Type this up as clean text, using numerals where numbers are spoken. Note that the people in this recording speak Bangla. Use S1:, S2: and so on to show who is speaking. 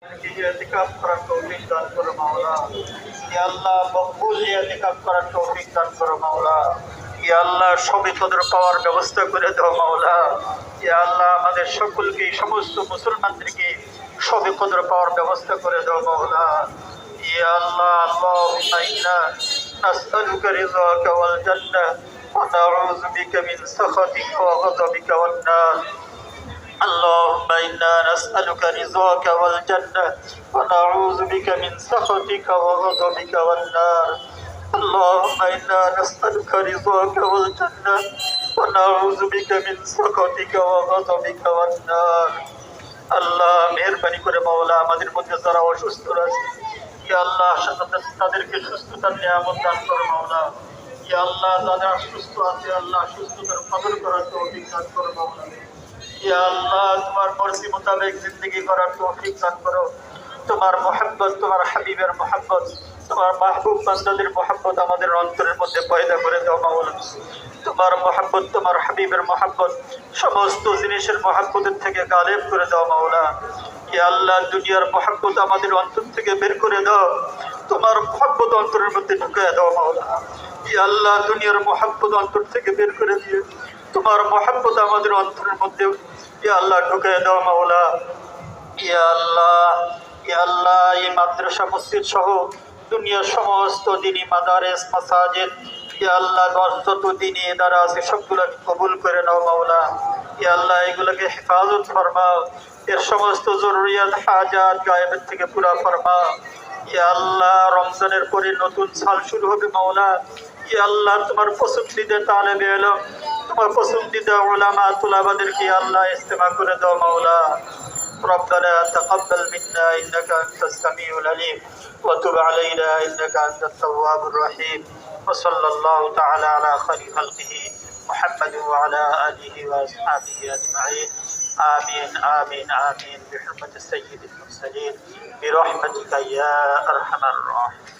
S1: ইতিকাফ করার তৌফিক দান করো মাওলা। ইয়া আল্লাহ মকবুল ইতিকাফ করার তৌফিক দান করো মাওলা। ইয়া আল্লাহ সবে কদর পাওয়ার ব্যবস্থা করে দাও মাওলা। ইয়া আল্লাহ আমাদের সকলকে সমস্ত মুসলমানদেরকে সবে কদর পাওয়ার ব্যবস্থা করে দাও মাওলা। ইয়া আল্লাহ আল্লাহুম্মা ইন্না নাসআলুকা রিযাকা ওয়াল জান্নাহ ওয়া নাউযু বিকা মিন সাখাতিকা ওয়া গাযাবিকা ওয়ান নার। اللهم إنا نسألك رضاك والجنة ونعوذ بك من سخطك وغضبك والنار. اللهم إنا نسألك رضاك والجنة ونعوذ بك من سخطك وغضبك والنار. আল্লাহ মেহেরবানি করে মাওলা আমাদের মধ্যে যারা অসুস্থ আছে ইয়া আল্লাহ তাদেরকে সুস্থতার নিয়ামত দান করো মাওলা। ইয়া আল্লাহ যারা অসুস্থ আছে আল্লাহ সুস্থতার কদর করার তৌফিক দান করো মাওলা। ইয়া আল্লাহ তোমার মর্জি মোতাবেক জিন্দগি করার তৌফিক দান করো। তোমার মোহাব্বত, তোমার হাবিবের মোহাব্বত, তোমার মাহবুব বান্দাদের মোহাব্বত আমাদের অন্তরের মধ্যে পয়দা করে দাও মাওলা। তোমার মোহাব্বত, তোমার হাবিবের মোহাব্বত সমস্ত জিনিসের মোহাব্বতের থেকে গালেব করে দাও মাওলা। ইয়া আল্লাহ দুনিয়ার মোহাব্বত আমাদের অন্তর থেকে বের করে দাও, তোমার মোহাব্বত অন্তরের মধ্যে ঢুকিয়ে দাও মাওলা। ইয়া আল্লাহ দুনিয়ার মোহাব্বত অন্তর থেকে বের করে দিয়ে তোমার মোহাব্বত আমাদের অন্তরের মধ্যে ইয়া আল্লাহ ঢুকিয়ে দাও মাওলা। ইয়া আল্লাহ, ইয়া আল্লাহ এই মাদ্রাসা মসজিদ সহ দুনিয়ার সমস্ত দিনী মাদারেস মাসাজিদ ইয়া আল্লাহ যত দিনী দ্বারা আছে সবগুলোকে কবুল করে নাও মাওলা। ইয়া আল্লাহ এগুলোকে হেফাজত ফরমাও, এর সমস্ত জরুরিয়াত হাজাত গায়েবের থেকে পুরা ফরমাও। ইয়া আল্লাহ রমজানের পরে নতুন সাল শুরু হবে মাওলা। ইয়া আল্লাহ তোমার পছন্দিদা তালেবে ইলম, তোমার পছন্দিদা উলামা তুলাবাদেরকে আল্লাহ ইস্তেমা করে দাও মাওলা। ربنا تقبل منا إنك أنت السميع العليم وتب علينا إنك أنت التواب الرحيم وصلى الله تعالى على خير خلقه محمد وعلى آله وأصحابه أجمعين. آمين آمين آمين بحرمة سيد المرسلين برحمتك يا أرحم الراحمين.